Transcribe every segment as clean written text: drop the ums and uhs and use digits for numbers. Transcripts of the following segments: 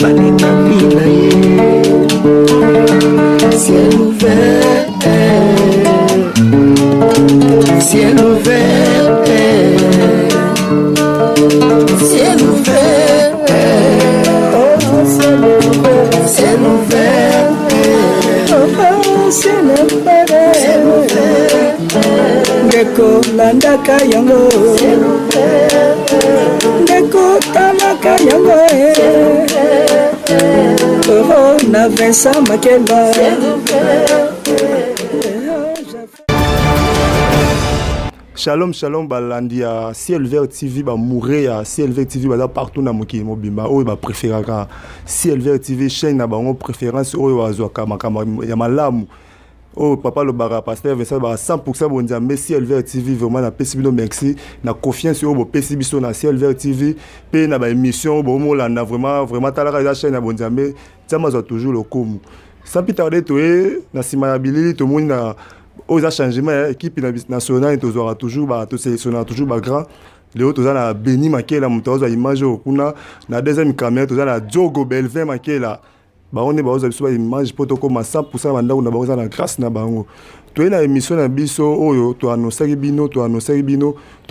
balinga mina ye. Ciel ouvert, ciel ouvert, ciel ouvert, ciel ouvert, ciel ouvert, Ngeko landaka yango, Ngeko tamaka yango, na Vincent Makeba. Shalom, shalom, balandi à Ciel Vert TV, ba mourir à Ciel Vert TV, ba partout na moki mobimba, oh ba préféré ka Ciel Vert TV chaîne na ba on préférence oh azoka makama ya malamu. Oh papa le bara pasteur Vincent ba 100% bon dia mais Ciel Vert TV vraiment na pesibino merci na confiance au pesibiso na Ciel Vert TV pe na ba émission bo mo la na vraiment talaka la chaîne na bon dia mais tiama za toujours le comme sans plus tarder toé na simayabili to moni na aux changements équipe nationale tous aura toujours ba tous sélectionnera toujours ba grand les autres na Beni Makela mutozo image okuna na deuxième caméra tous na Diogo Belvin Makela ba on est ba oza image protocole 100% banda na ba oza na grâce na bango to na émission na biso oyo to annoncer bino to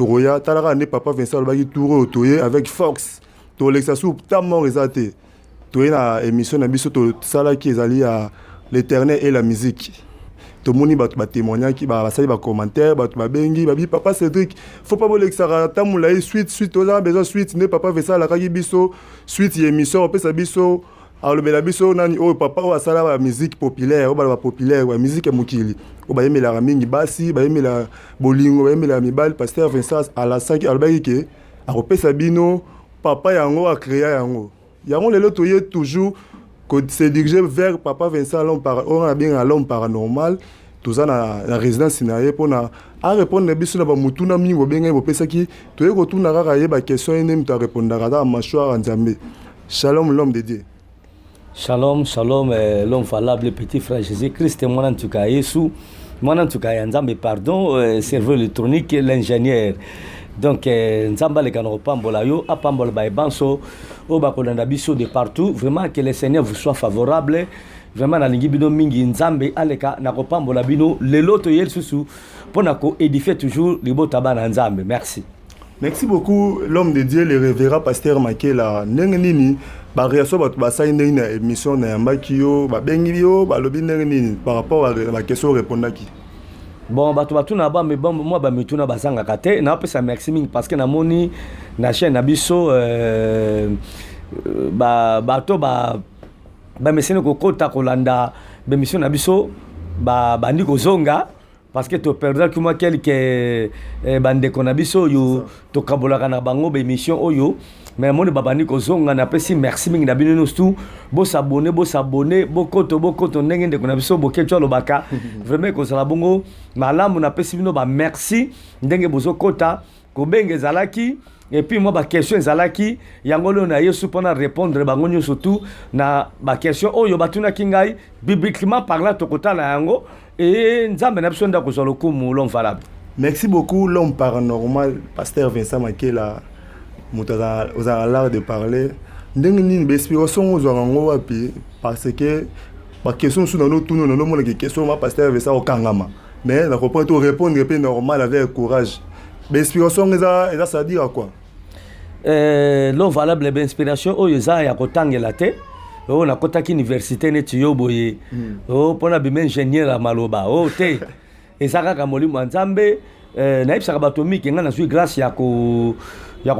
roya talaka ne papa Vincent Lobaki touro toye avec Fox to l'exasu tellement resaté to na émission na biso to sala qui ezali à l'éternel et la musique. Tout le monde va témoigner qui va passer des commentaires, va bengi, va dire papa Cédric, faut pas voler que ça rata moulay suite aux besoin suite ne papa fait ça la kagi biso suite émission on peut ça biso alors le biso nani oh papa va ça la musique populaire, on va populaire, la musique mukili. On va aimer la mingi basi, va aimer la bolingo, va aimer la mibal pasteur Vincent à la 5 albagi que a repé sabino papa yango a créé yango. Yango le lotoyer toujours que c'est dirigé vers papa Vincent on a bien à l'homme paranormal tout ça la résidence naie pour na à répondre biso na ba mutuna mi bo benga bo pesa ki to e ko tuna kaka ye ba question ene mta répondre kaka machwa nzambe. Shalom l'homme de Dieu. Shalom l'homme falable petit frère Jésus-Christ moi en tout cas Yesu moi en tout cas nzambe pardon serveur électronique l'ingénieur. Donc nzamba le kanoko pambola yo apambola ba banso o ba kolanda biso de partout vraiment que le Seigneur vous soit favorable vraiment na lingi bino mingi nzambe aleka na kopambola bino lelo to yel susu pona ko édifier toujours les beaux tabac na nzambe. Merci beaucoup l'homme de Dieu le révérend pasteur Makela ndenge nini ba réaction ba sa ndenge na émission na yambaki yo ba bengi yo ba lobi ndenge nini par rapport à la question répondaki. Bon batu na ba mais bon moi ba mituna bazanga kate na pesa merci mingi parce que na moni na chaîne na biso bato ba mesene ko kota kolanda ba mission na biso ba bandi ko zonga parce que to perdre que moi quelque bande ko na biso yo to kabola kana bango ba mission oyo mais moni babani ko zonga na pesi merci mingi na bino nous bo s'abonner bo koto ndenge ndeko na biso bo ketcho lobaka vraiment ko sala bongo malamu na pesi bino ba merci ndenge bozo kota ko benge zalaki et puis moi ba question zalaki yangolo na yesu pona répondre bango nyo surtout na ba question oyo batuna kingai bibliquement parlant to kota na yango et nzambe na biso ndako zalo kumu l'homme valable. Merci beaucoup l'homme paranormal pasteur Vincent Makela. Vous avez l'art de parler. Ndenge nini bespirason aux orango wapi parce que ma question sous nos tourne nos monde question ma pasteur Vincent Okangama mais la comprendre tout répondre peu normal avec courage. Bespirason ça ça dire quoi? L'homme valable l'inspiration o yeza ya kotangela te o na kotaki université ne tiyo boye o pona bima ingénieur à maloba o te ezaka ka molimo nzambe na ipsaka batomiki nga na suis grâce ya ko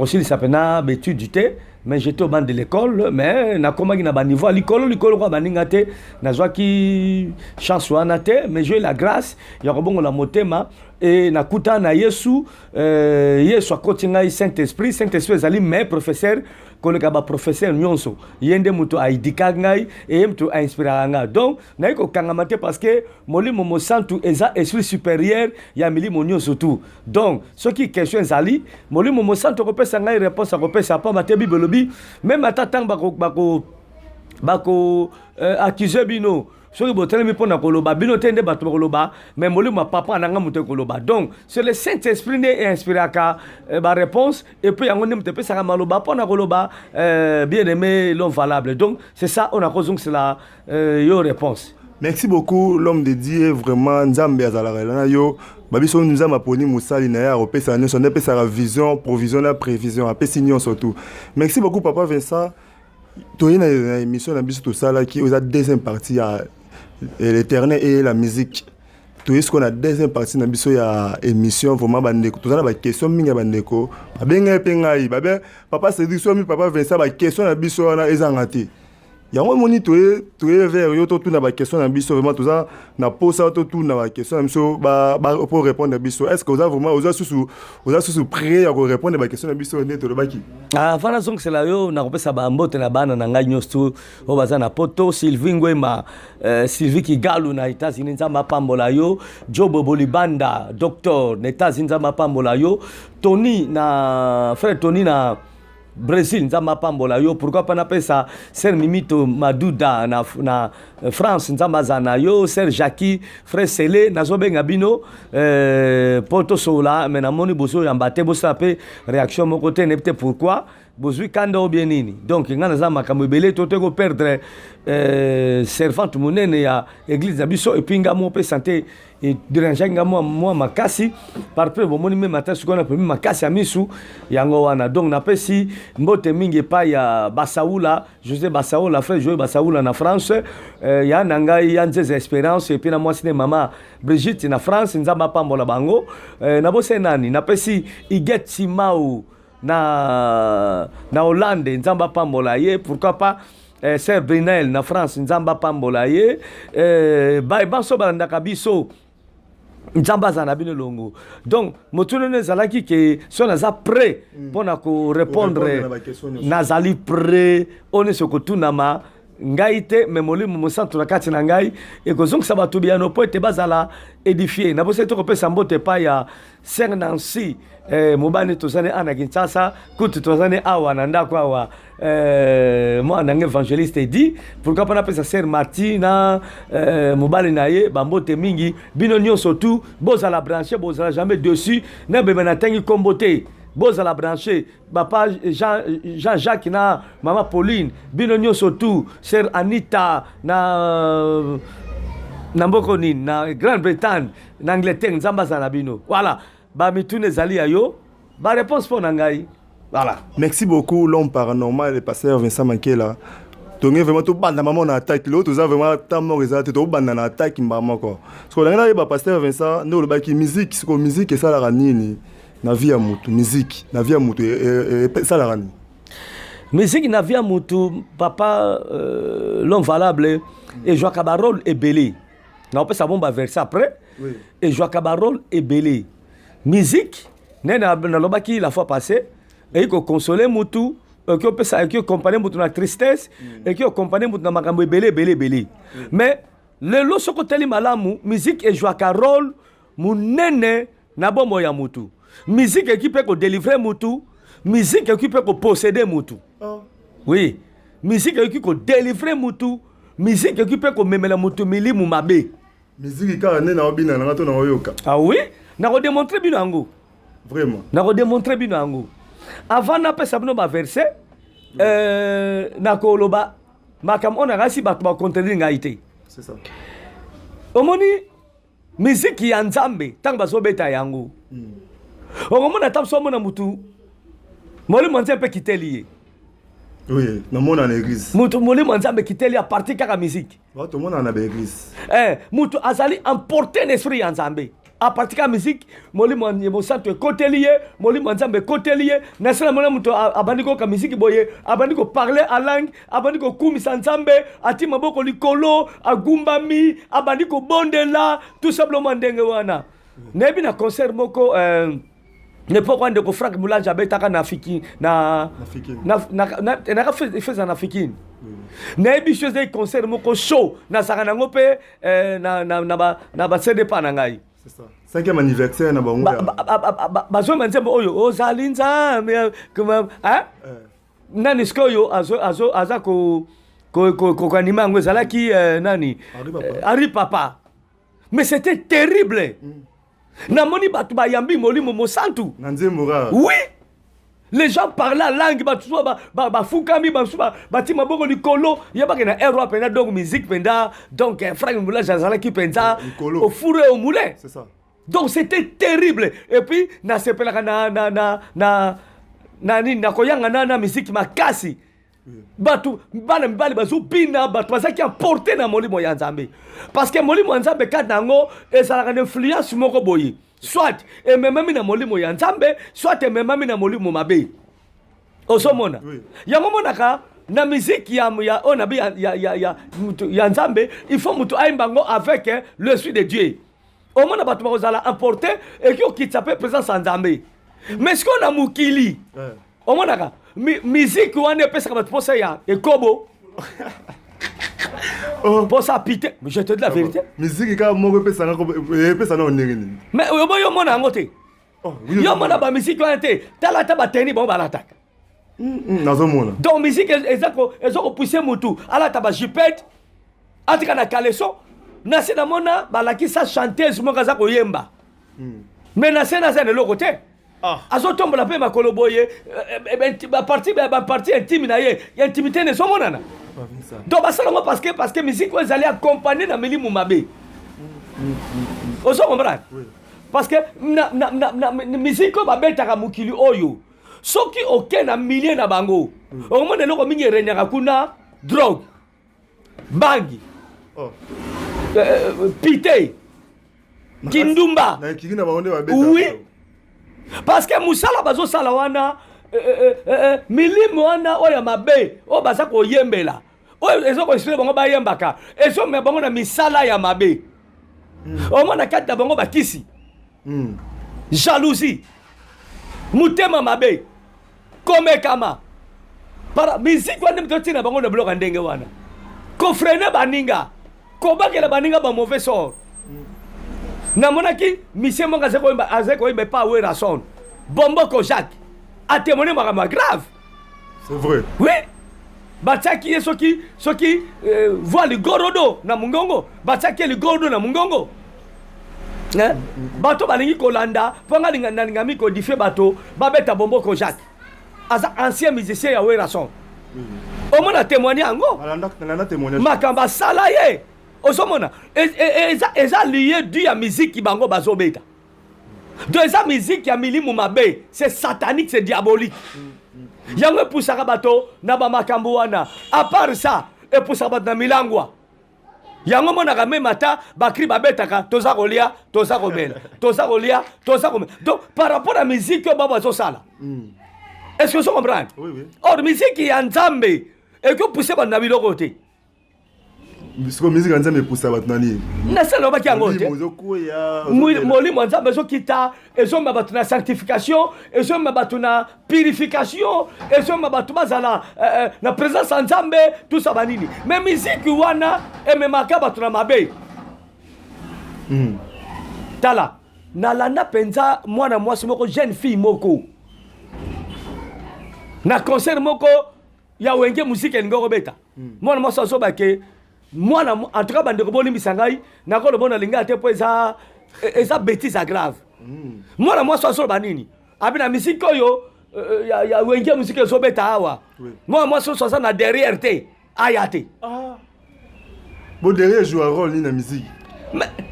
silisa pena betude du thé mais j'étais au banc de l'école mais na komaki na ba niveau l'école kwa baninga te na zwa ki chance wana te mais j'ai la grâce ya kobongo la motema et na kuta na Yesu Yesu akotinga Saint-Esprit ezali mais professeur koleka ba professeur nyonso yende muto aidika ngai et muto a inspiré nga donc na ko kangamate parce que molimo mo santu eza esprit supérieur ya milimo nyonso tout donc ce qui question ezali molimo mo santu ko pesa ngai réponse ko pesa pa mate bibelobi même atatang bako accuser bino soki botelemi mpona koloba bino te nde bato bakoloba mais molimo ya papa nanga moto ekoloba donc c'est le Saint-Esprit nde inspiraka baréponse et puis yango nde moto epesaka maloba mpona koloba bien aimé l'homme valable donc c'est ça on a kozongisela yo réponse. Merci beaucoup l'homme de Dieu vraiment nzambe azalaka na yo babiso nzambe aponi musali na ya opesa nyonso nde pesa la vision provision na prévision apesi nyonso tout. Merci beaucoup papa Vincent. Toyé na émission na biso to sala qui aux deuxième partie à l'éternel et la musique. Toyé ce qu'on a deuxième partie na biso ya émission vraiment bandeko to sala ba question mingi bandeko babenga pengai babe papa Cédric so mi papa Vincent ba question na biso na ezangati. Yango moni toyé vers yo to tuna ba question na biso vraiment to ça na posa to tuna ba question na biso ba pour répondre à biso. Est-ce que vous avez vraiment sous prêt à répondre ba question na biso ne to baki? Ah fana donc c'est là yo na kopesa ba mbote na bana na ngai nyosto o baza na poto Sylvie Ngwema Sylvie Kigalu na États-Unis nzamba pambola yo Jobo Bolibanda docteur na États-Unis nzamba pambola yo Tony na frère Tony na Brésil nzamba pambola yo pourquoi pas na pesa Sir Mimito Maduda na France nzamba zana yo Sir Jackie frère Sele nazobenga bino poto sola mais na moni boso yambate bosa pe réaction mon côté n'est peut-être pourquoi bozui kanda ou bien nini donc ngana za makambo ebele to te ko perdre servante monene ya église biso et puis ngamo pe santé et déranger ngamo moi makasi par peu bon moni même matin ce qu'on a premier makasi ya misu yango wana donc na pesi mbote mingi pa ya Basaoula José Basaoula frère Joël Basaoula na France ya nangai ya nzeze espérance et puis na moi c'est maman Brigitte na France nzamba pambola bango na bose nani na pesi Iget Simao na Hollande nzamba pambola ye pourquoi pas Sir Brunel na France nzamba pambola ye banso balandaka biso nzamba za na bino longo donc motuno nezalaki ke so naza prêt mpona ko répondre nazali prêt one sokotunama ngai te me molimo mosantu na kati na ngai ekozongisa bato biano po ete bazala édifié na bosa tokopesa mbote pa ya Sir Nancy mobani tozane ana Kinshasa kuti tozane awa na ndako awa mwana nge évangéliste dit pourquoi pas na pesa Sir Martina mobali na ye bambote mingi bino nyonso tout bozala branché bozala jamais dessus na bebe na tangi kombote bozala branché papa Jean-Jacques na maman Pauline bino nyonso tout Sir Anita na mboko nini na Grande-Bretagne na Angleterre nzamba za na bino voilà ba mitune zali ya yo ba réponse pour ngai voilà. Merci beaucoup l'homme paranormal le pasteur Vincent Mankela. Tongé vraiment tout banda maman na attaque l'autre ça vraiment tant mort exact tout banda na attaque mbama quoi. Parce que là ba pasteur Vincent no le baki musique c'est comme musique et ça la nini na vie ya mutu musique na vie ya mutu et ça la nini. Musique na vie ya mutu papa l'homme valable et Joa Cabarol et Belé. Na on peut ça bon ba verser après. Oui. Et Joa Cabarol et Belé. Musique na lobaki la fois passée et il consoler mutu qui peut ça qui accompagner mutu na tristesse et qui accompagner mutu na makambo belé mais le lo soko teli malamu musique et Joa Carol munene na bombo ya mutu musique qui peut ko délivrer mutu musique qui peut ko posséder mutu oui musique qui ko délivrer mutu musique qui peut ko memela mutu milimu mabe musique ka na obina na to na oyoka ah oui na ko démontrer binango vraiment na ko démontrer binango avant na pesa bino ba verset na ko loba makam on a rasi ba contredire ngai te c'est ça omoni musique ya nzambe tanga baso beta yango omona tapso mona mutu moli monze pe kiteli oui na mona na église mutu moli monze pe kiteli a partir kaka musique wa to mona na ba église mutu azali emporter l'esprit ya nzambe a partir de musique moli mo santo côté lié moli nzambe côté lié na sala mona muto abandiko ka musique boye abandiko parler à langue abandiko kumisa nzambe ati maboko likolo agumbami abandiko bondela tout simplement ndenge wana nebi na concert moko ne pas quand de Frank Moulanja betaka na fiki na fait na fiki nebi chose des concert moko show na sakana ngope na ba CD pa na ngai. C'est ça. 5e anniversaire na bango. Bazo manzembo oyo ozalinza comment hein? Nani skoyo azako kokanima yango ezalaki nani Harry Papa. Mais c'était terrible. Namoni bato bayambi molimo mosantu. Oui. Les gens parlaient la langue, fukami, batima bongo likolo, yabaki na Europe na donc musique penda, donc Frank Moula Jazala qui penda au four et au moulin. C'est ça. Donc c'était terrible. Et puis na sepela na koyanga na musique makasi. Batu bana mbali bazu pina batu bazaki emporter na molimo ya Nzambe. Parce que molimo ya Nzambe kanango ezalaka na influence moko boye. Soit ememami na molimo ya Nzambe, soit ememami na molimo mabe. Osomona. Yango monaka na musique ya onabi ya Nzambe, il faut mutu aimbango avec l'esprit de Dieu. Omona batu bakozala emporter et qui okitsape présence en Nzambe. Mais ce qu'on a mukili. Omonaka musique wana pesa kama posa ya ekobo. Pour ça pité, mais je te dis la vérité. Musique ka moko pesa na onengeni. Mais yo mona ngote. Yo mona ba musique wana te, tala ta bateni bon ba l'attaque. Nazomona. Donc musique ezako pousser mutu, ala ta ba jipette. Atika na kaleso, na sena mona ba la ki sa chanteuse mo kaza ko yemba. Mais na sena le lokote. Azotombola pe makolo boye ba partie intime na ye, intimité ne so monana. Donc basalongo parce que musique ko ezali accompagner na milimu mabe. Oso comprendre? Parce que na musique ko babetaka mukili oyo. Soki oke na milieu na bango. Omone loko mingi renyaka kuna drogue. Bangi. Pité. Kindumba. Oui. Parce que musala bazo sala wana milimu wana oya mabe o baza ko yembela o ezoko expliquer bango ba yembaka ezo me bango na misala ya mabe o mona kata bango bakisi jalousie mutema mabe komekama para musique wana mtotina bango na bloka ndenge wana ko freiner baninga ko bakela baninga ba mauvais sort. Namonaki monsieur monga azeko imba pas ouais rason. Bombo ko Jacques a témoigné ma grave. C'est vrai. Oui. Bataki soki voit le gorodo na mungongo, bataki le gorodo na mungongo. Hein? Bato balingi kolanda, ponga ninga mi ko dife bato, babeta bombo ko Jacques. Asa ancien musicien ya ouais rason. Au moins a témoigné ango. Alanda témoignage. Makamba salaye. Osomona eza lié du ya musique qui bango bazobeta. De eza musique ya milimu mabe, c'est satanique, c'est diabolique. Yango pusaka bato na ba makambo wana. À part ça, et pusaka bato na milangwa. Yango mona ka même ata bakri babetaka toza kolia, toza komela. Toza kolia, toza komela. Donc par rapport à musique que baba zo sala. Est-ce que vous comprenez? Oui. Or musique ya Nzambe et que pousser ba na biloko te. Parce que musique Nzambe poussa batnani. Na sala ba kiango te. Molimo Nzambe zo kita, ezo mabatu na sanctification, ezo mabatu na purification, ezo mabatu bazala na présence Nzambe, tout ça banini. Mais musique wana ememaka batu na mabe. Tala, na landa penza mwana mwasi moko jeune fille moko. Na concert moko ya wenge musique ngoko beta. Mwana mwasi azoba ke mwana en tout cas bandeko boni misangai na ko le bona linga te po eza bêtise grave. Mwana mwasi azoba nini? Abina musique oyo ya wenge musique zo beta awa. Mwana mwasi azoba na derrière te ayate. Bon derrière joue un rôle na musique.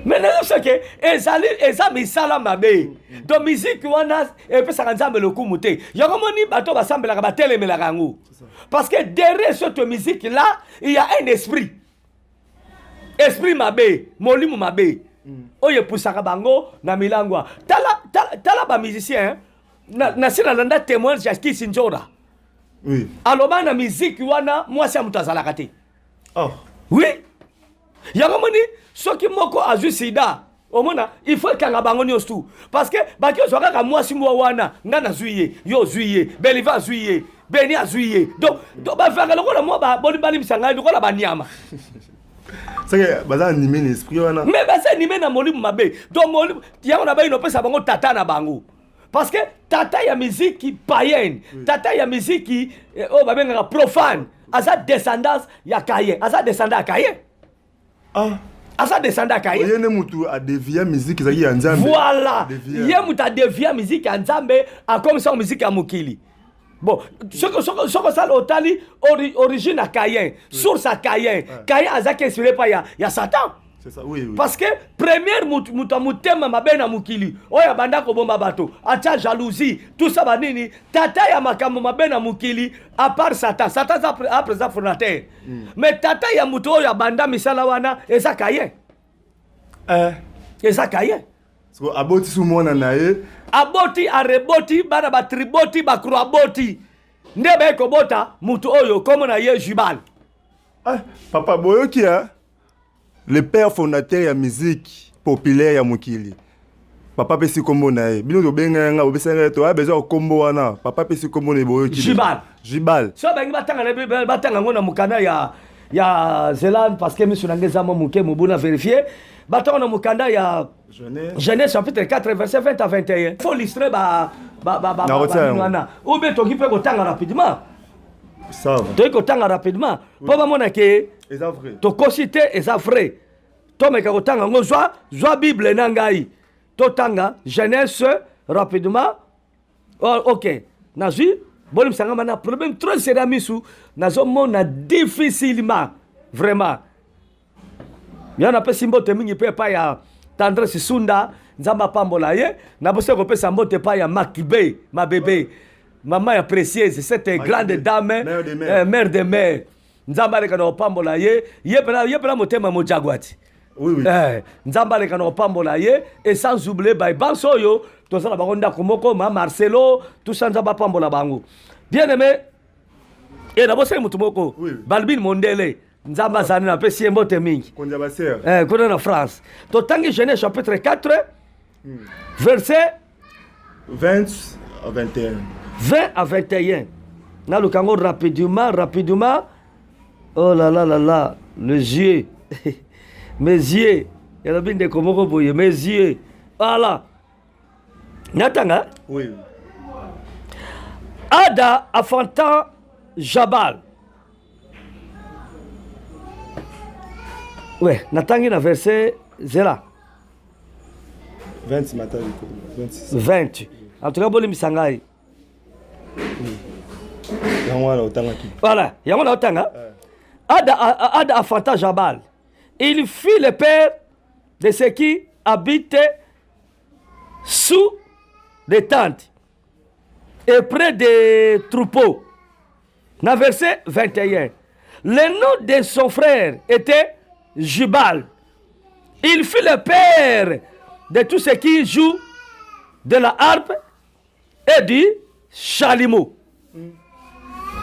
Mais non, c'est que eza misala mabe. Donc musique wana epesa Nzambe le kumute. Yakomoni bato basambela ba telemela kangu. Parce que derrière cette musique là, il y a un esprit. Esprit mabe, molimu mabe. Oye pusaka bango na milangwa. Tala ba musicien na sina landa témoin Jacques Sinjora. Oui. Aloba na musique wana mwasi amutazala kate. Oui. Yakomoni soki moko azu sida omona il faut kanga bango nyostu parce que baki ozoka ka mwasi mwa wana ngana zuiye yo zuiye beliva zuiye beni azuiye donc ba fanga lokola mwa ba boni bali misanga lokola banyama c'est que baza animé l'esprit wana mais ba ça animé na molimu mabe donc molimu yango na ba ino pesa bango tata na bango parce que tata ya musique païenne tata ya musique o ba benga profane aza descendance ya Kayen, aza descendant ya Kayen. Ah. Aza descendant ya Kayen. Yene mutu a dévié musique ezaki ya Nzambe. Voilà. Ye mutu a dévié musique ya Nzambe a comme ça musique ya mokili. Bon, ce que ça l'otali origine à Kayen, source à Kayen. Kayen azaki inspiré par ya Satan. C'est ça, oui. Parce que première mutema mabena mukili oya banda ko bomba bato acha jalousie tout ça banini tata ya makambo mabena mukili à part Satan a présent fondateur mais tata ya muto oya banda misala wana eza Kayen eza Kayen so aboti su mona naye aboti areboti bana ba triboti ba croaboti ndebe ko bota muto oyo comme na ye Jubal papa boyoki le père fondateur ya musique populaire ya mokili papa pesi kombo na ye bino tobenga nga obesanga to besoin kombo wana papa pesi kombo na boyoki Jubal so bangi batanga ngona mukanda ya Zeland parce que monsieur nangeza mo muke mubuna vérifier batanga na mukanda ya Genèse chapitre 4 verset 20 à 21 faut l'istrer wana ou bien to kipe ko tanga rapidement ça va to ko tanga rapidement po ba mona ke eza vrai to kosite eza vrai to meka ko tanga ngo zwa bible na ngai to tanga Genèse rapidement OK nazui bolim sanga mana problème trop sérieux misu nazo mona difficilement vraiment yana pesi mbote mingi pe pa ya Tendre Sisunda nzamba pambola ye na bose ko pesa mbote pa ya Makibe ma bébé maman ya précieuse cette grande dame mère de mère nzamba leka na pambola ye pena motema mojagwati oui nzamba leka na pambola ye et sans oublier ba banso yo to sala bakonda komoko ma Marcelo tout ça nzamba pambola bango bien aimé et na bose mutu moko Balbin Mondele nzamba zani na pesi mbote mingi konja ba sœur kuna na France to tangi Genèse chapitre 4 verset 20 à 21 20 à 21 na le kango rapidement oh là là les yeux mes yeux et la binde komoko boye mes yeux voilà natanga oui Ada afantan Jabal ouais natangi na verset 0 20 matin 26 20 en tout cas boli misangai voilà yango na otanga Ada afanta Jabal il fut le père de ceux qui habitaient sous des tentes et près des troupeaux. Dans verset 21 le nom de son frère était Jubal. Il fut le père de tous ceux qui jouent de la harpe et du chalumeau.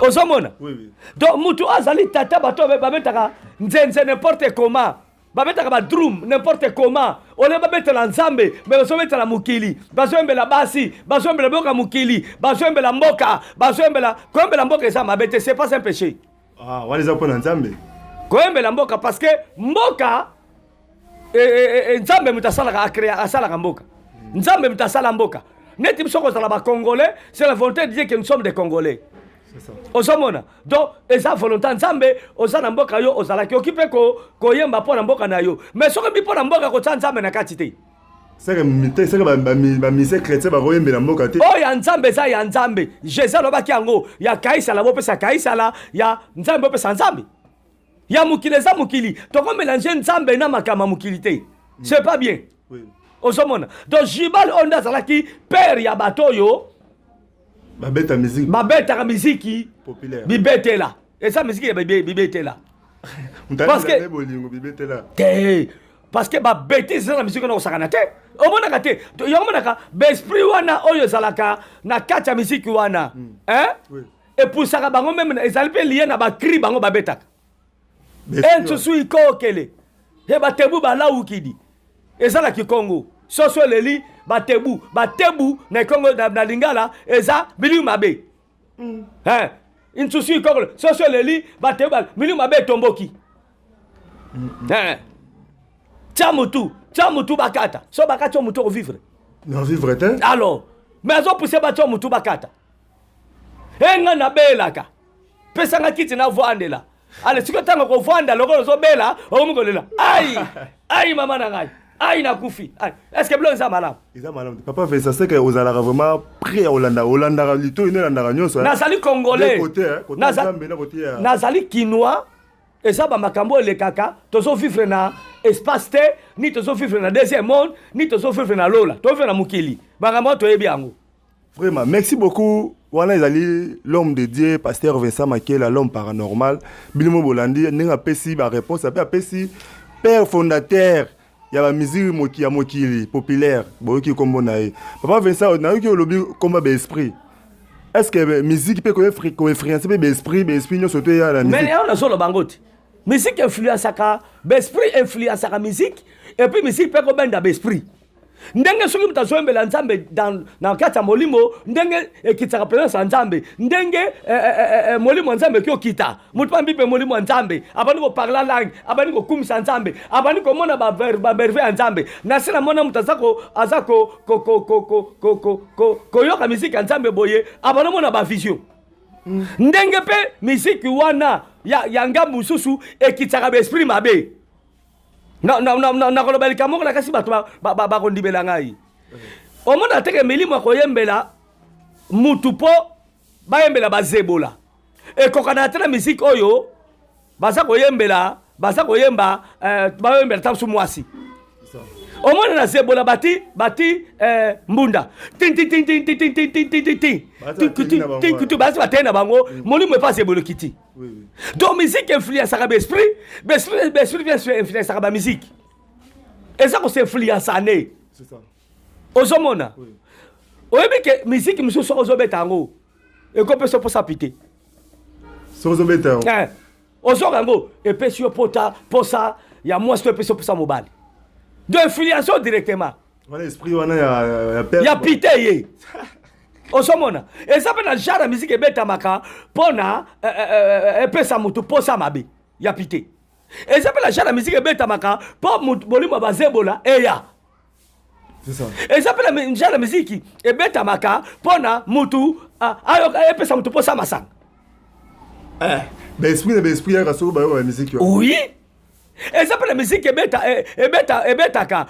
Ozomona. Oui. Donc mutu azali tata bato babetaka nzenze n'importe comment. Babetaka ba drum n'importe comment. Ole babetela nzambe, mais bazobetela mukili. Bazombela basi, bazombela boka mukili, bazombela mboka, bazombela kombela mboka eza mabete, c'est pas un péché. Ah, wale za pona nzambe. Kombela mboka parce que mboka nzambe mutasala akrea asala mboka. Nzambe mutasala mboka. Neti bisoko za ba Congolais, c'est la volonté de Dieu que nous sommes des Congolais. C'est ça. Ozomona. Donc, eza volonté nzambe ozana mboka yo ozala ki okipe ko yemba pona mboka na yo. Mais soko bi pona mboka ko nzambe na katite. C'est que ba mise chrétien ba royembe na mboka te. Oh ya nzambe za ya nzambe. Jésus loba ki yango ya kaisa la bopesa kaisa la ya nzambe bopesa nzambe. Ya mukile za mukili. To ko mélanger nzambe na makama mukilité. C'est pas bien. Oui. Ozomona. Donc Jibal onda zala ki père ya bato yo babeta musique. Babeta musique populaire. Bibetela. Et ça musique ya bibetela. Parce que bolingo bibetela. Parce que ba bêtise na musique na osakana te. Omona kate. Yo mona ka esprit wana oyo zalaka na kacha musique wana. Hein? Oui. Et pour ça bango même ezali pe lié na ba cri bango babetaka. En tsusu ko kele. He ba tebu ba laukidi. Ezala ki Congo. Soso leli batebu na Congo na Lingala eza biliu mabe. Hein? Intsusu ko soso leli batebu biliu mabe tomboki. Hein? Tchamutu bakata. So bakata mutu ko vivre. Non vivre te? Alors, mais azo pousser ba mutu bakata. Enga na belaka. pesanga kiti na vandela ale siko tanga ko vanda lokolo zo bela omukolela ai mama na ngai ai na kufi est-ce que blo ça malam papa fait ça c'est que aux ala vraiment prêt Hollanda lito ine landa nyonso na sali congolais na sali kinois et ça ba makambo le kaka tozo vivre na espace te ni tozo vivre na deuxième monde ni tozo vivre na lola to vivre na mukili makambo to yebi yango. Vraiment, merci beaucoup. Wana ezali l'homme de Dieu, pasteur Vincent Makela, l'homme paranormal. Bilimo Bolandi, nenga pesi ba réponse, après pesi père fondateur ya ba musique ya mokili populaire, boyoki kombo nae. Papa Vincent, na yoki olobi komba ba esprit. Est-ce que musique peut ko influencer ba esprit nyonso to ya la musique? Mais on a solo bangote. Musique influence aka, ba esprit influence aka musique et puis musique peut ko benda ba esprit. Ndenge soki mutazoembela nzambe na kati ya molimo ndenge ekitaka présence ya nzambe ndenge molimo nzambe kyokita mutu pambi pe molimo nzambe abandi ko parla langue abandi ko kumisa nzambe abandi ko mona ba merveille ya nzambe na sina mona mutu azako yoka musique ya nzambe boye abandi mona ba vision ndenge pe musique wana ya ngambu susu ekitaka ba esprit mabe na kolobali kamoko la kasi bato ba kondibela ngai omona teke milimo koyembela mutu po bayembela bazebola e kokana tena musique oyo baza koyembela bayembela tabusu mwasi omona na zebola bati mbunda tin basi batena bango molimo pas zebola kiti. Donc musique influence à l'esprit vient influence à la musique. Et ça qu'on s'influence à né. C'est ça. Ozomona. Oui, mais que musique me soit ozobetango. Et qu'on peut se poser à piter. Ozobetango. Ozorango. Et puis sur pota posa, il y a moins de personnes pour ça mobile. De influence directement. Voilà l'esprit on a il y a pité. Osomona ezapa na genre musique ebeta maka pona epesa mutu posa mabe ya pité ezapa na genre musique ebeta maka po molimo bazebola eya c'est ça ezapa na genre musique ebeta maka pona mutu ayo epesa mutu posa masanga l'esprit ya kasoko ba musique oui ezapa na musique ebeta ka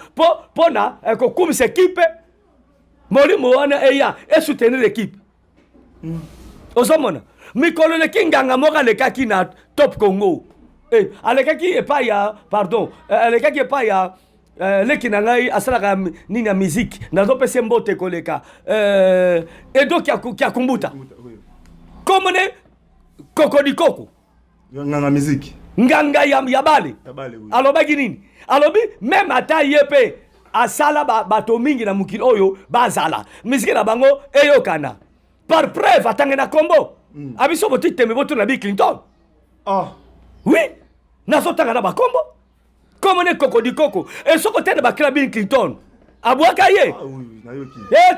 pona ko kumisa équipe molimo wana eya et soutenir l'équipe. Osomona mikolo le kinganga moka le kaki na Top Congo alekaki epa ya pardon alekaki epa ya leki na ngai asalaka nini ya musique nazo pese mbote koleka edo kia kumbuta komone kokodikoko nganga musique nganga ya bale alobaki nini alobi même ata yepe asala bato mingi na mukili oyo bazala musique na bango eyokana par preuve atange na kombo abiso boti tembe boto na Bill Clinton oui nazotanga na bakombo comme ne kokodikoko et soko tene bakila Bill Clinton abwaka ye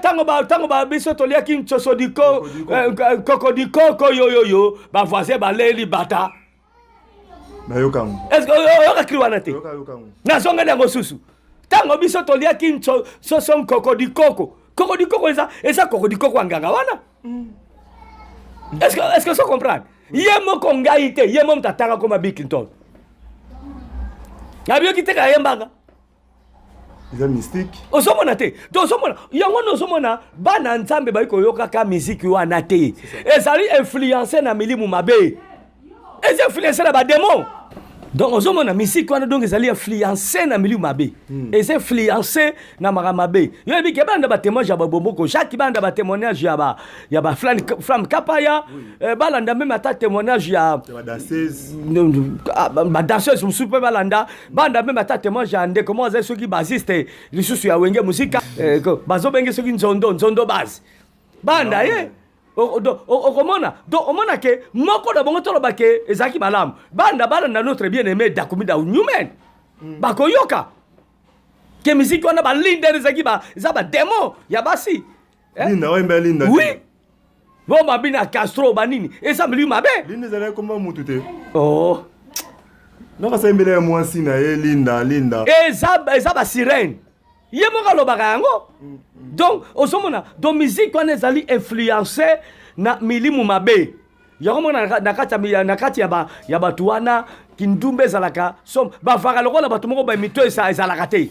tango ba biso toliaki nchosodiko kokodikoko yo ba voisin baleli bata bayokango est-ce que yoka kriwana te na songa ndango susu tango biso toliaki soson kokodikoko eza kokodikoko anganga wana est-ce que ça comprendre yemo kongai te yemo mtatanga koma Bill Clinton abio kiteka yembanga eza mystique osomona te to osomona yango no osomona bana nzambe bayiko yoka ka musique wana te ezali influencer na milimu mabe eza influencer na ba démon. Donc osomona musique wana donc ezali influencer na milimu mabe eza influencer na mabe yo bi ke banda ba témoignage ya bomboko chaque banda ba témoignage ya ba flam kapaya balanda même ata témoignage ya danseuse ba danseuse super balanda banda même ata témoignage ya ndeko mo za soki basiste lisusu ya wenge musika bazo benge soki nzondo base banda ye okomona donc omona ke moko na bongo tolo bake ezaki malamu banda notre bien-aimé Dakumida Newman bakoyoka ke musique wana ba leader ezaki za ba demo ya basi linda wembe linda oui bon babina Castro banini eza milieu mabe linda zala koma mutu te non ça embele mwasi na ye linda eza ba sirène ye moka lobaka yango donc osomona donc musique wana ezali influencer na milimu mabe yango na kati ya bato wana kindumba ezalaka bavaka lokola bato moko bamito ezalaka te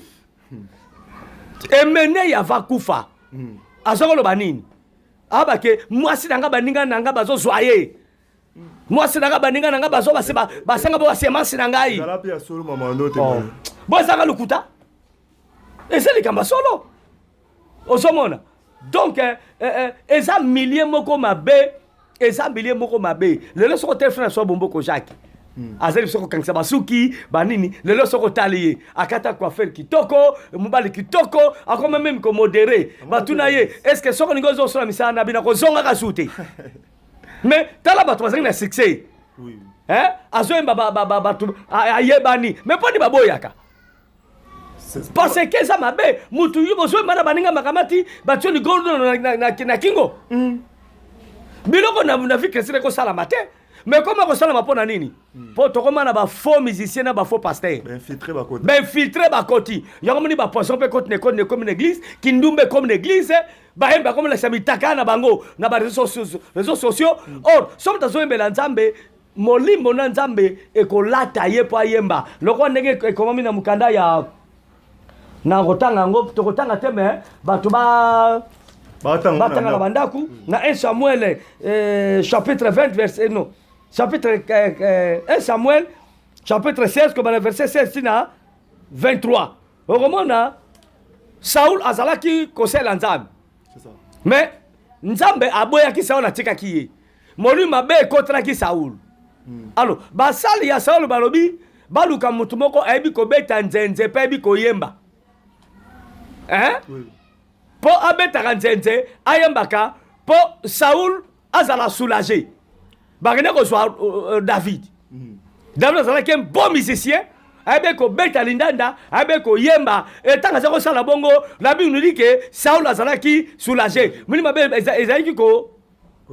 emene ya vakufa azokoloba nini abake mwasi nanga baninga nanga bazozwa ye mwasi nanga baninga nanga basenga bo basemasi na ngai bozanga lukuta eza likambo solo ozomona donc eza millier moko mabe lelo soko telefone so bomboko Jacques azali soko kangisa basuki banini lelo soko tali akata coiffeur kitoko mobali kitoko akoma même ko modéré batuna ye est-ce que soko ningozo so na misana bina ko zonga kasute mais tala bato bazali na succès oui azoemba batu ayebani mais poni baboyaka parce que ça mabe mutu yuko so mara baninga makamati batyo ni gondo na kingo biloko na vie chrétienne ko sala matin mais comment ko sala mapona nini po to koma na ba faux musicien na ba faux pasteur infiltrer ba koti yango moni ba poisson pe koti ne comme une église kindumbe comme une église ba hemba comme la samitaka na bango na ba réseaux sociaux or somme tazo embela nzambe molimbo na nzambe ekolata ye po ayemba loko ndenge ekomomi na mukanda ya na kotanga ngo tokotanga teme bato batanga na bandaku na 1 Samuel chapitre 20 verset non chapitre 1 Samuel chapitre 16 comme le verset 16 na 23 okomona Saul azalaki kosela nzambe c'est ça mais nzambe aboyaki Saul atikaki ye molu mabe ekotraki Saul alors basali ya Saul balobi baluka mutu moko ayebi kobeta nzenze pe ayebi koyemba oui. Po abetaka nzenze ayembaka po Saul azala soulagé bakene kozwa David David azalaki un bon musicien ayebe kobeta lindanda ayebe koyemba etanga za kosala bongo la Bible nous dit que Saul azalaki soulagé muni mabe ezalaki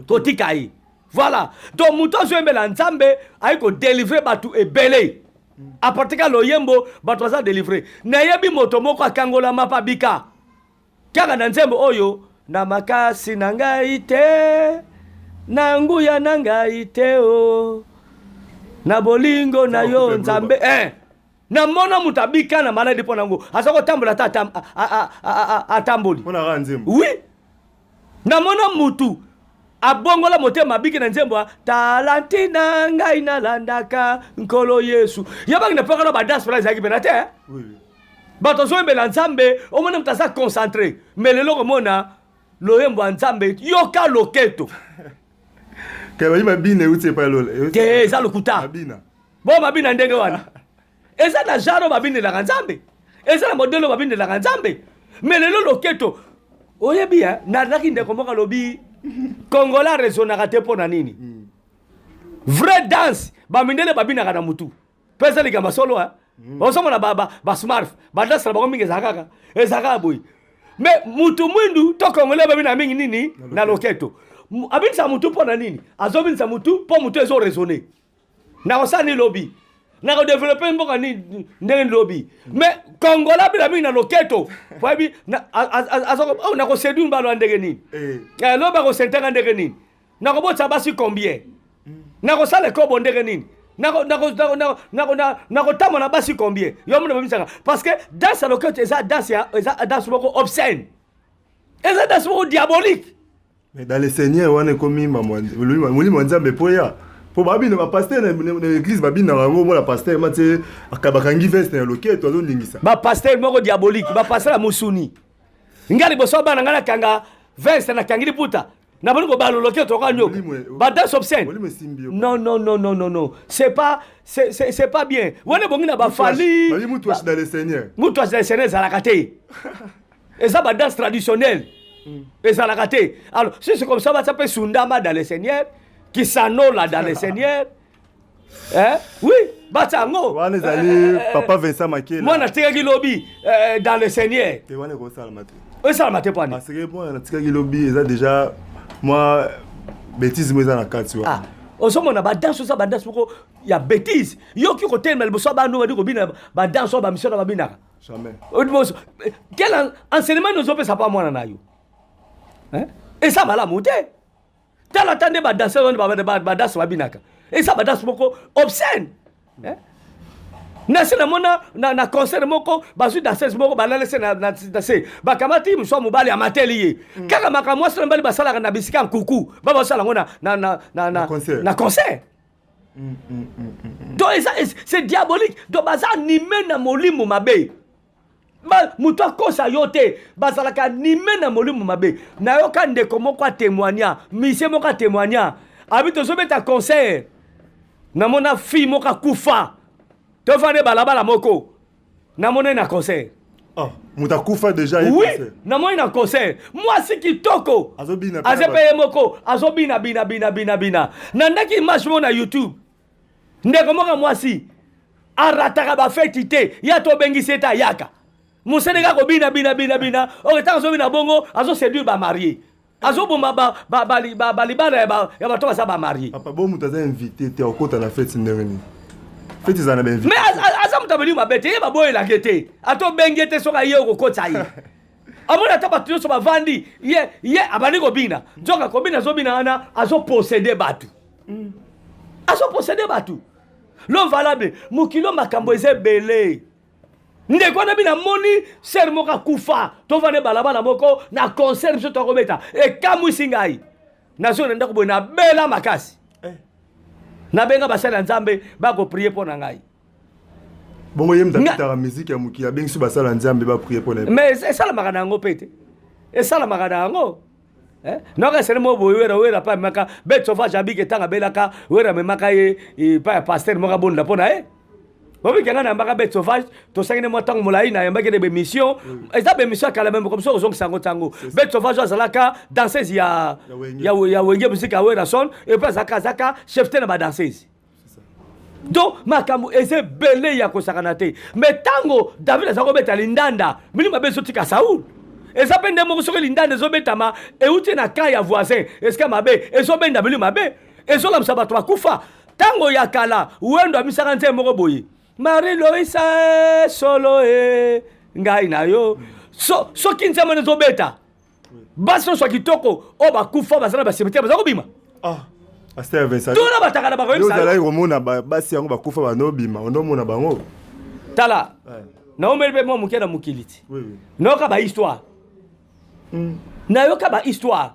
kotika ye voilà donc muto zoembela nzambe ayiko délivrer batu ebele aporteka loyembo bato baza délivrer nayebi moto moko akangola mapa bika kaka na nzembo oyo na makasi na ngai te na nguya na ngai te o na bolingo na yo nzambe na mona mutabika na maladi pona ngo asako tambola atamboli pona nzembo oui na mona mutu abongola motema biki na nzembo talantina ngai na landaka nkolo Yesu yabaki na pokana ba dance phrase yaki benate oui bato zoembela nzambe omona mutasa concentré mais lelo komona loyembo nzambe yoka loketo kaba mabine utse pa lolo ke eza lokuta mabina bo mabina ndenge wana eza na jaro mabine la nzambe eza na modelo mabine la nzambe mais lelo loketo oyebi na nakinde komoka lobi Kongola rezonaka te pona nini vrai danse bamindele babinaka na mutu pesa likambo solo osomona ba smart ba danse na bango mingi ezaka boy mais mutu mwindu to Kongola babina mingi nini na loketo abinisa mutu pona nini azobinisa mutu po mutu ezo raisonner na osani lobby na ko développer mboka ni ndenge lobby mais Kongola bila mingi na loketo fabi na azoko na ko séduire balo ndenge nini lo ba ko sentenga ndenge nini na ko botsa basi combien na ko sala ko bondenge nini na ko tamona basi combien yo mona babisanga parce que dans sa loketo eza danse moko obscène eza danse moko diabolique mais dans les seigneurs on est comme moli nzambe poya po babina ba pasteur na l'église babina rango mo la pasteur mate akabakangi veste na loketo azo ndingisa ba pasteur moko diabolique ba pasteur musuni ngali boso bana ngala kanga veste na kangili puta na bongo ba loketo ka nyoko ba danse obscène non c'est pas bien wone bongi na ba fali bali mutu dans les seigneurs za la kate et ça ba danse traditionnelle et ça la kate alors si c'est comme ça va s'appeler sundama dans les seigneurs qui s'anola dans les seigneurs oui batango wana zali papa Vincent Makela moi na tikaki lobi dans les seigneurs te wana ko sala mate sala mate pani parce que moi na tikaki lobi eza déjà moi bêtise moi na kati wa osomona ba danse ça ba danse poko ya bêtise yo ki ko telma le boso ba no ba ko bina ba danse ba mission ba binaka jamais quel enseignement nous opé ça pas moi na yo et ça mala monter tala tande ba danser ba danse ba binaka et ça ba danse moko obscène hein nasi na mona na concert moko bazu danseuse moko balalese na danser bakamati mso mobali amateli ye kaka makamwa sala mbali basala na bisika nkuku baba sala ngona na concert donc c'est diabolique donc baza animé na molimo mabe muto akosa yo te bazalaka animé na molimo mabe nayoka ndeko moko atémoigna mise moko atémoigna abi tozobeta concert namona fille moko akufa tofane balabala moko namona na concert mutakufa déjà oui namona na concert moi si kitoko azepeye moko azobina bina nandaki image mo na YouTube ndeko moko mwasi arataka ba fête te ya to bengisi eta yaka museneka ko bina o ta zo bina bongo azo séduire ba marié azo bomba ba libana ya ba to ba marié papa bo mutaza invité te okota na fête ndengeni fête zana ba invité mais aza mutabeli mabete ye ba boye la kete ato bengete soka ye ko kota ye amona ta ba tuyo so ba vandi ye abani ko bina nzoka ko bina zo bina ana azo posséder batu l'homme valable mukilo makambo eze belé ndeko na bina moni ser moka kufa to vane balabala moko na concert biso to kobeta e kamwisi ngai nazo nenda ko bona bela makasi na benga basala nzambe ba ko prier pour na ngai bongo yem tapita musique ya muki ya bengi basala nzambe ba prier pour na mais ça la makana ngo pete et ça la makana ngo noka sere mo wera pa maka bet sauvage abike tanga belaka wera me maka e pa pasteur moka bonda pona bobi kanga na maka bet sauvage to sangene mo tango molai na yambake de mission eza be mission kala même comme ça ozong sango tango bet sauvage azalaka danseuse ya wenge musique wera son et pas zaka chef na ba danseuse donc makamu eze belé ya kosakana te mais tango David azako beta lindanda milima beso tika Saoul eza pende moko soki lindanda ezobetama euti na ka ya voisin eske mabe ezobenda bili mabe ezolamisa bato bakufa tango ya kala wendo amisaka nzembo moko boye Marie Loisa solo ngai na yo soki nzembo ezobeta baso so kitoko o bakufa bazana basebete bazako bima Aster Vincent tuna bataka na bako yo zala romona basi yango bakufa banobima onomona bango tala na omelbe mo mukena mukiliti oui noka ba histoire na yoka ba histoire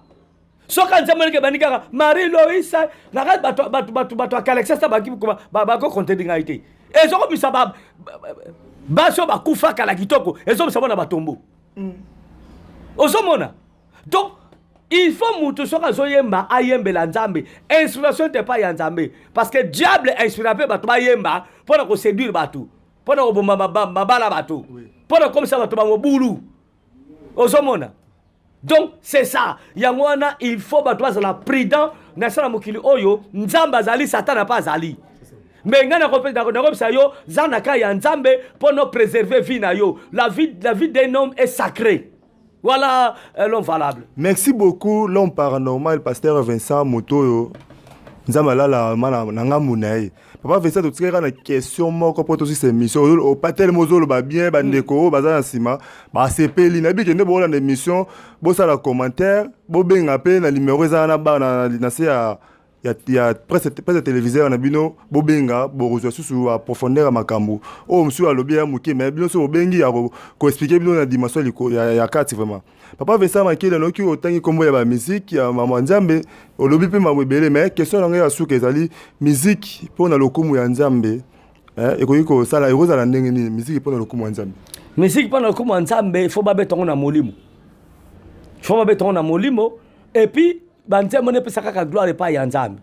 soka nzambe ke banika Marie Loisa na bato Alexis sa ba ko contending aite ezoko bisa baso ba kufa kala kitoko ezoko sabona batombo osomona donc il faut mutu soka zoyemba ayembela nzambe inspiration te pas ya nzambe parce que diable inspire pe bato bayemba pour ko séduire bato pour ko bomba mabala bato pour comme ça bato ba mobulu osomona. Donc c'est ça. Yangwana il faut battre la prudent na sala mokili oyo nzamba zali satana pas zali. Mais ngana ko pesa ko ça yo zana ka ya nzambe pour nous préserver vie na yo. La vie d'un homme est sacrée. Voilà l'homme valable. Merci beaucoup l'homme paranormal pasteur Vincent Motoyo. Nzamba la nanga munaye. Papa Vincent to tsika na question moko pour aussi ces missions au patel mozolo ba bien ba ndeko baza sima ba sepeli na bi kende bo na émission bo ça la commentaire bo benga pe na numéro za na ba na se ya presse téléviseur na bino bo benga bo reçoit sous à profondeur makambo o msu alobi ya muke mais bino so bengi ya ko expliquer bino na dimension ya 4 vraiment. Papa Vincent makile no ki otangi kombo ya ba musique ya mama nzambe olobi pe mamwebele mais question na ya suka ezali musique pour na lokumu ya nzambe ekoyiko sala eroza la ndenge ni musique pour na lokumu ya nzambe musique pour na lokumu ya nzambe faut ba betongo na molimo et puis banzembo ne pesa kaka gloire pa ya nzambe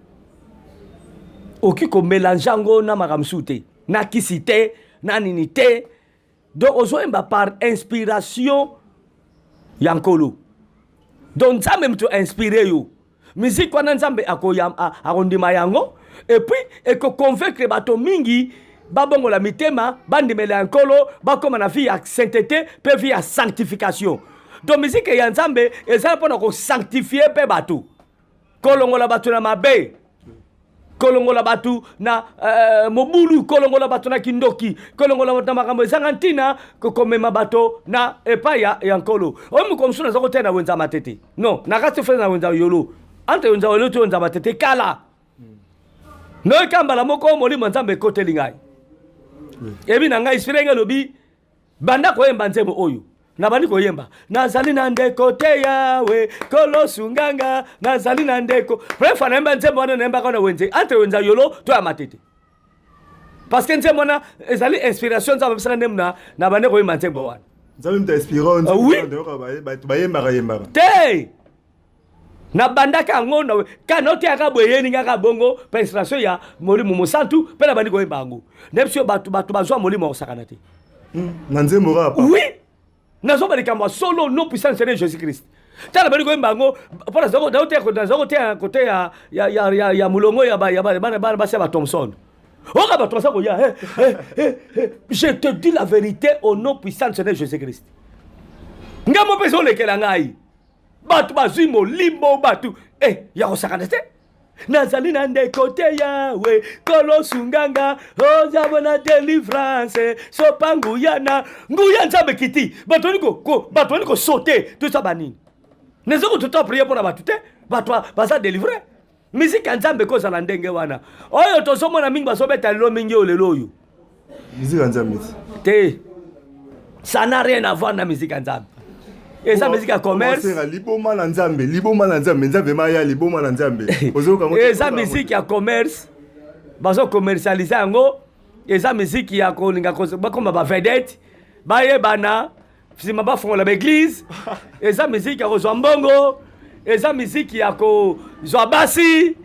okiko mélangeango na makamsute na kisite na ninite donc ozoemba par inspiration yankolo donc nzambe mtu inspiré yo musique wana nzambe akondima yango et puis eko convaincre bato mingi babongola mitema bandimela yankolo bakoma na vie ya sainteté pe vie ya sanctification donc musique ya nzambe ezala pona ko sanctifier pe bato kolongola bato na mabe kolongola batu na mobulu kolongola batu na kindoki kolongola batu na makambo ezanga ntina kokomema bato na epaya ya nkolo oyo mukomsuna zako tena wenza matete non nakati fena wenza yolo entre onzawelo to onzaba tete kala no kambala moko molimo nzambe koteli ngai ebi na ngai spirenge lobi banda koyemba nzembo oyo na bandi koyemba nazali na ndeko te yawe kolosunganga nazali na ndeko prefa na yemba nzembo wana nayemba kana wenze entre wenza yolo to ya matete parce que nzembo wana ezali inspiration nzambe bisaka ndemna na bandi koyemba nzembo wana nzambe mta inspirant yembaka te na bandaka yango na kana otiaka boyeni ngaka bongo pa inspiration ya molimo mosantu mpe na bandi koyemba yango ndebisio bato bazwa molimo osakana te na nzembo rapa oui nazoba likambo solo non puissant Seigneur Jésus Christ tala bali koyemba yango mpona nazokoteya kote ya mulongo ya bana basi ya bathomson oka bato basa koya je te dis la vérité au nom puissant Seigneur Jésus Christ ngamo mpe ezolekela ngai bato bazwi molimo bato ya kosakana te nazali na ndeko te yawe kolosunganga ozabo na délivrance sopa nguya nzambe kiti bato ni kosote toza banini nezoko tota prier mpona bato te bato baza délivre misiki ya nzambe kozala ndenge wana oyo tozomona mingi bazobeta lelo mingi oyo lelo oyo miziki ya nzambe te ça n'a rien à voir na miziki ya nzambe eza miziki ya commerce liboma na nzambe nzambe maya liboma na nzambe eza miziki ya commerce bazo commercialiser yango eza miziki ya kolinga bakoma bavedete bayebana nsima bafongola baeglise eza miziki ya kozwa mbongo eza miziki ya kozwa basi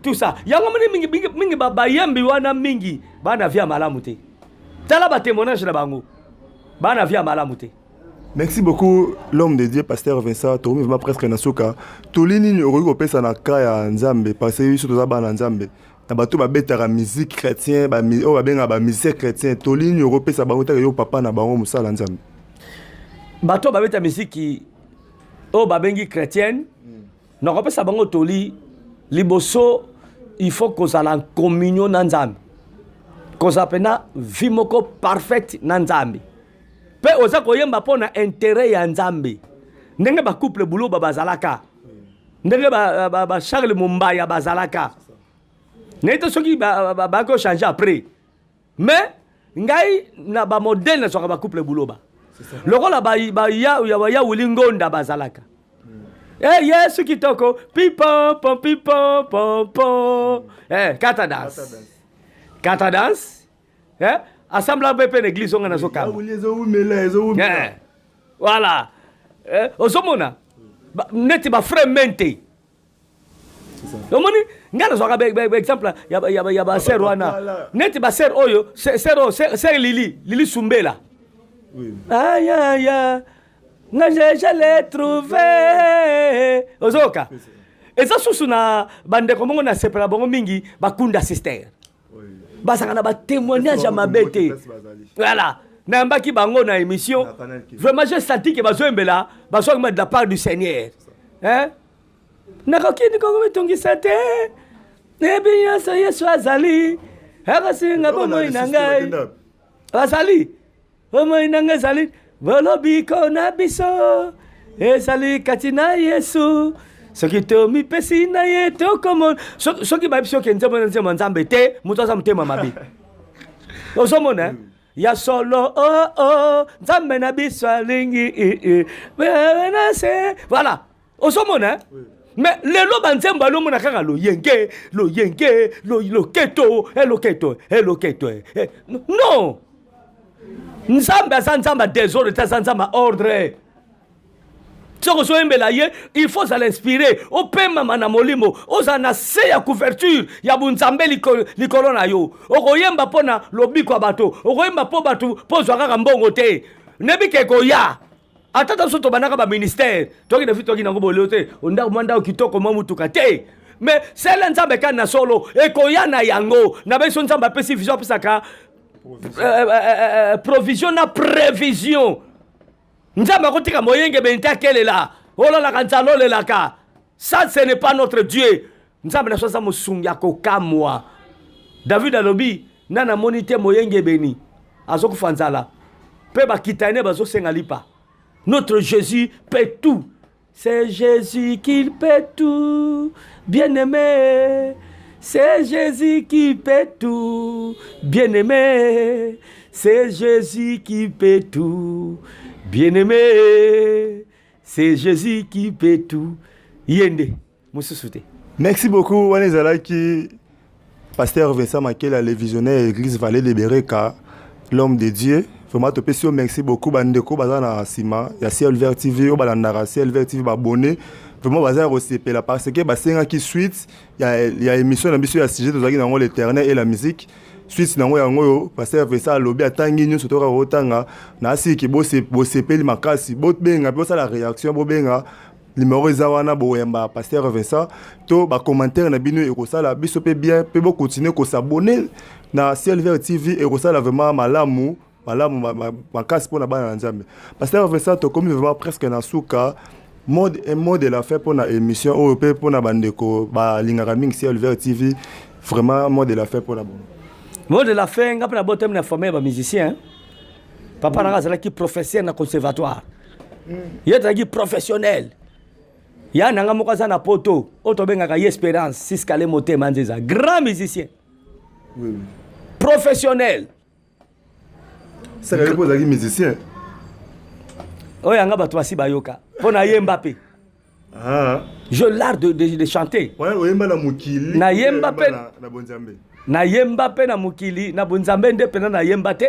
tout ça yango mingi bayembi wana mingi bana via malamu te tala batémoignage na bango bana via malamu te. Merci beaucoup l'homme de Dieu pasteur Vincent tomi vraiment presque na soka tolini ni oroki kopesa na ka ya nzambe parce que biso toza bana nzambe na bato babetaka musique chrétien oyo babenga ba musique chrétien tolini okopesa bango taka yo papa na bango mosala nzambe bato babeta musique oyo babengi chrétienne na kopesa bango toli liboso il faut kozala en communion na nzambe kozala pena vie moko parfaite na nzambe pe oza koyemba mpo na intérêt ya nzambe ndenge bacouple buloba bazalaka ndenge Charles Mumbaya bazalaka nete soki bako changer après mais ngai na bamodele nazwaka bacouple buloba lokola ya wili ngonda bazalaka yesu kitoko pipo kata dance assemblage BP l'église on a zoka voilà osomona neti ba frère mente omoni ngana zoka exemple ya ba sœur wana neti ba sœur oyo sœur Lili Sumbela aya nga je l'ai trouvé ozoka eza susu na bandeko mongo na sepela bongo mingi bakunda sister basaka na ba témoignage ya mabete voilà nambaki bango na émission vraiment j'ai senti que bazoembela bazongima de la part du Seigneur hein nakoki ndiko metongisa te nebi nyonso Yesu azali akasinga bomoi na ngai azali bomoi na ngai ezali bolobi kona biso ezali kati na Yesu soki tomipesi na ye tokomona soki bayebi soki nzembo nzambe te moto aza motema mabe ozomona ya solo nzambe na biso alingi voilà ozomona mais lelo banzembo alomona kaka loyenge loketo non nzambe aza nzambe désordre te aza nzambe ordre soko soyembela ye il faut ça l'inspirer opema na molimo oza na se ya couverture ya bunzambe likolo na yo okoyemba pona lobiko ya bato okoyemba po bato po zwa kaka mbongo te nebike koya atata so tobanaka ba ministère toki na fitoki nango boleo te onda manda kitoko mamutuka te mais sele nzambe kana na solo ekoya na yango na beso nzambe apesi vision apesaka provision na prévision nzambe akotika moyenge benta kelela ololaka nzalo lelaka ça ce n'est pas notre Dieu nzambe na sosa mosungi akokamwa David alobi nana monite moyenge beni azokufa nzala pe bakitane bazosenga lipa notre Jésus paie tout c'est Jésus qui peut tout, bien-aimé. C'est Jésus qui peut tout, bien-aimé. C'est Jésus qui peut tout, bien-aimé. C'est Jésus qui peut tout. Yende, Moussoussouté. Merci beaucoup, Wanezalaki, pasteur Vincent Makela, le visionnaire Église Vallée de Bereka, l'homme de Dieu. Vraiment, merci beaucoup, Bandeko, Bazana Sima, il y a CLVR TV, Balandara, CLVR TV, abonné. Vraiment, Bazar aussi, parce que Basenga qui suite, il y a émission, il y a sujet de l'éternel et la musique. Suite, parce que ça a lobby à Tangi, nous sommes au Tanga, Nasi qui bosse peli makasi, bot benga, bosse la réaction, bo benga, numéro zawana boyamba, pasteur Vincent, to ba commentaire na bino et ça la biso pe bien, pe bo continuer ko s'abonner na CLVR TV et ça la vraiment malamu makasi pour na bana nzambe. Pasteur Vincent to comme vraiment presque na suka mode de la fait pour na émission au pe pour na bandeko ba lingara ming CLVR TV, vraiment mode de la fait pour na bon. Mot de la fin, quand on a beau na formé ba musicien, papa n'a pas qui professeur na conservatoire. Il est qui professionnel. Il y a nanga mokaza na poto, auto benga ka Espérance, Siskale Moté Manzeza, grand musicien. Oui. Professionnel. Ça veut dire que musicien. Oh yanga bato asi bayoka. Pona Mbappé. Ah. Je l'art de chanter. Ouais, oyemba na mukili. Na Mbappé na bonzambe. Na yemba pe na mukili na bonzambe nde pena na yemba te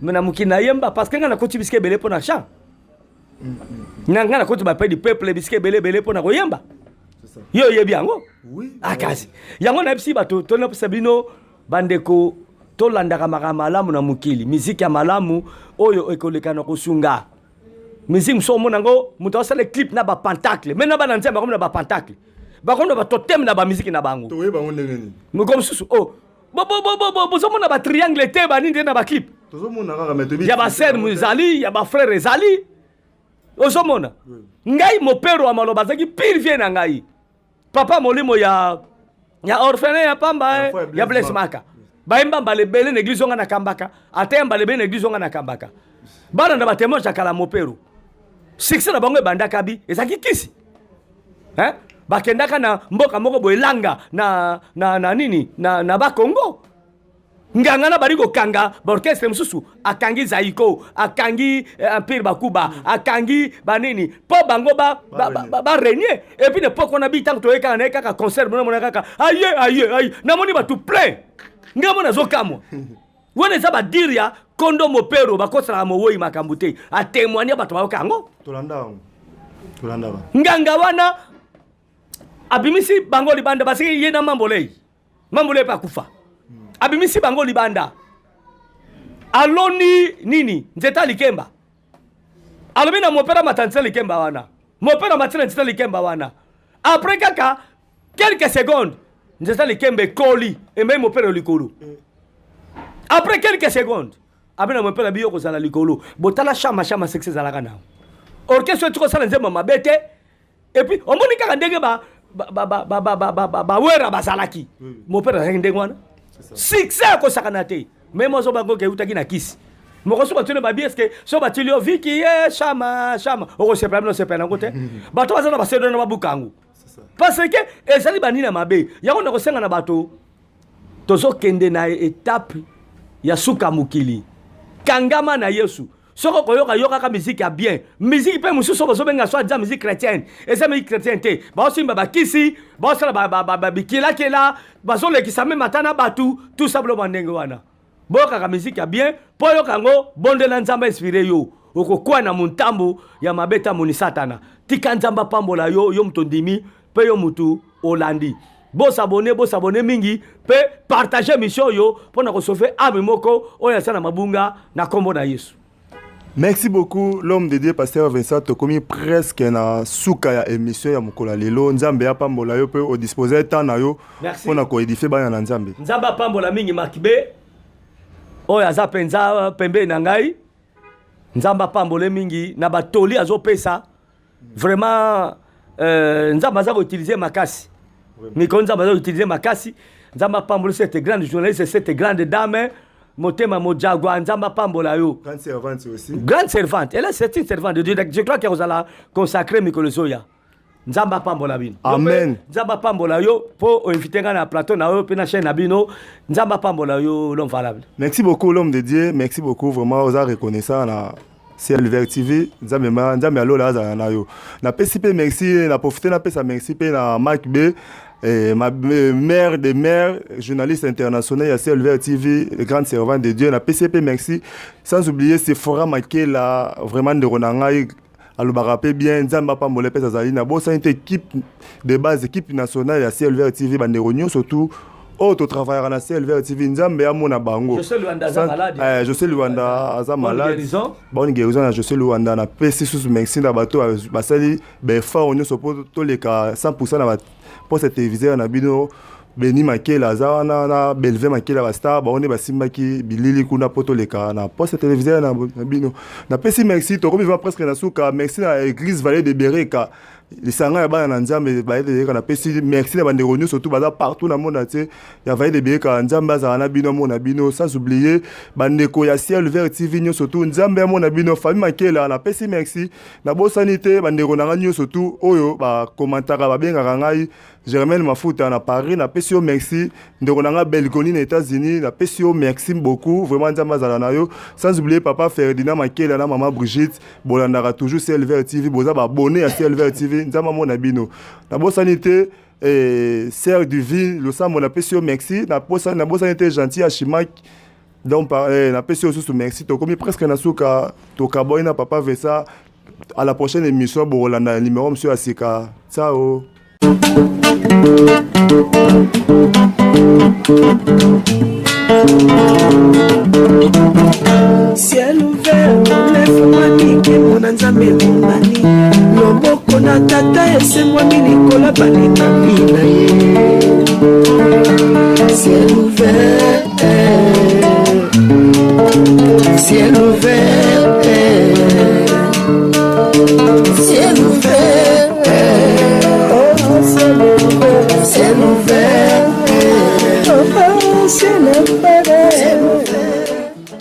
mais na mukili na yemba parce que ngana koti biske belé pona chant ngana koti ba pe di peuple biske belé pona ko yemba c'est ça yo yebi yango oui akazi yango na bisi bato to na sabino bandeko to landaka malamu na mukili musique ya malamu oyo ekoleka na kosunga musique so mona ngo muto asale clip na ba pentacle mais na ba nzemba comme na ba pentacle ba kondo ba totem na ba musique na bango to yeba ngeni ngo comme susu oh bozomona ba triangle te ba ninde na ba clip tozomona kaka metobi ya ba sœur Muzali ya ba frère Ezali ozomona ngai mopero amalo bazaki pire vie na ngai papa molimo ya orphelin ya pamba ya Blaise Maka baimba mbale bele na église nga na Kambaka atemba le bele na église nga na Kambaka bana na ba témoin ya kala mopero succès na bango banda kabi ezaki kisi hein bakendaka na mboka moko boelanga na nini na ba Congo nganga na bari ko kanga ba orchestre mususu akangi Zaiko akangi Empire Bakuba akangi banini po bango ba renier et puis ne poko na bitang to eka na kaka concert mona kaka aye na moni ba tout plein ngamo na zokamo wone za ba diria kondo mopero ba kosala mowoyi makambute a témoigner ba to ba kango tolanda nganga wana abimisi bango libanda parce que yena mambole pa kufa abimisi bango libanda aloni nini nzeta likemba alomina mopera matanza likemba wana mopera matira nzeta likemba wana après kaka quelques secondes nzeta likembe koli et même mopera likolo après quelques secondes abina mopera biyo ko sala likolo botala chama sexe zalaka na orchestre tu ko sala nzema mabete et puis omoni kaka ndenge ba wera bazalaki mopera ndenge wana succès ko sakana te même ozo bango ke utaki na kisi moko so batune ba bieske so batilio viki chama oko se problème no se pena ngote bato bazana ba sedo na babukangu parce que ezali banina mabe yango na ko senga na bato tozo kende na étape ya suka mukili kangama na Yesu soko koyoka yoka musique ya bien musique pe musu soko so benga so za musique chrétienne et ça musique chrétienne te ba osimba ba kisi ba sala ba bikila kela ba so le kisame matana batu tout simplement ndenge wana boka ka musique ya bien po yoka ngo bondela nzamba inspiré yo okokwa na muntambo ya mabeta moni satana tika nzamba pambola yo mtondimi pe yo mutu olandi Boss abonné mingi pe partager mission yo pour na ko sauver ame moko oya sana mabunga na kombo na Yesu. Merci beaucoup l'homme de Dieu pasteur Vincent Tokomi presque na suka ya émission ya mukola lelo nzambe ya pambola yo pe au disposer temps na yo pour na ko édifier bana na nzambe. Nzamba pambola mingi makibe oya za penza pembe na ngai nzamba pambola mingi na batoli azopesa vraiment nzamba za ko utiliser makasi. Niko nzamba za utiliser makasi nzamba pambola cette grande journaliste cette grande dame Motema Mojagwa nzamba pambola yo. Grande servante aussi. Grande servante. Elle est une servante de Dieu. Je crois qu'elle vous a consacré Mikolo Zoya. nzamba pambola bino amen nzamba pambola yo po inviter na plateau na yo pe na chaîne na bino nzamba pambola yo l'homme valable. Merci beaucoup l'homme de Dieu, merci beaucoup vraiment aux reconnaissant na CLVR TV nzambe alola za na yo na PCP merci na profiter na pesa merci pe na Mark B ma mère des mères journaliste international à CLVR TV le grand servant de Dieu na PCP merci sans oublier Sephora Makela vraiment de ronangai alobaka pe bien nzamba pambola pesa zali na bosa une équipe de base équipe nationale à CLVR TV bandero surtout autre travailleur na CLVR TV nzambe amona bango. José Luanda za malade. José Luanda za malade. Bonne guérison na José Luanda na PC sous merci na bato basali be fort on so to leka 100% na pour cette téléviseur na bino Beni Makela za na Belve Makela ba star ba on ba simbaki bilili kuna poto leka na pour cette téléviseur na bino na PC merci to comme presque na suka merci na église Vallée de Bereka les sanga ya bana nzambe ba de na pesi merci na bandeko nyo surtout baza partout na monde ate ya va de beka nzambe za na bino mona bino sans oublier bandeko ya CLVR TV nyo surtout nzambe ya mona bino famille Makela na pesi merci na bosanité bandeko na nyo surtout oyo ba commentara ba benga ngai Germaine Mafuta na Paris na pesi merci ndeko na nga Belgoni na États-Unis na pesi merci beaucoup vraiment nzambe za na yo sans oublier papa Ferdinand Makela na maman Brigitte bolandaka toujours CLVR TV boza ba abonné à CLVR TV nzama mona bino na bosanité Serre du Ville le sang mon apprécié merci na bosanité gentil à Chimak donc na apprécié aussi merci to comme presque na suka to kaboy na papa Vessa à la prochaine émission bolanda numéro monsieur Asika ciao. Ciel ouvert, lève-moi nique mon nzambe monani loboko na tata ese-moi milikola balinga mina ye ciel ouvert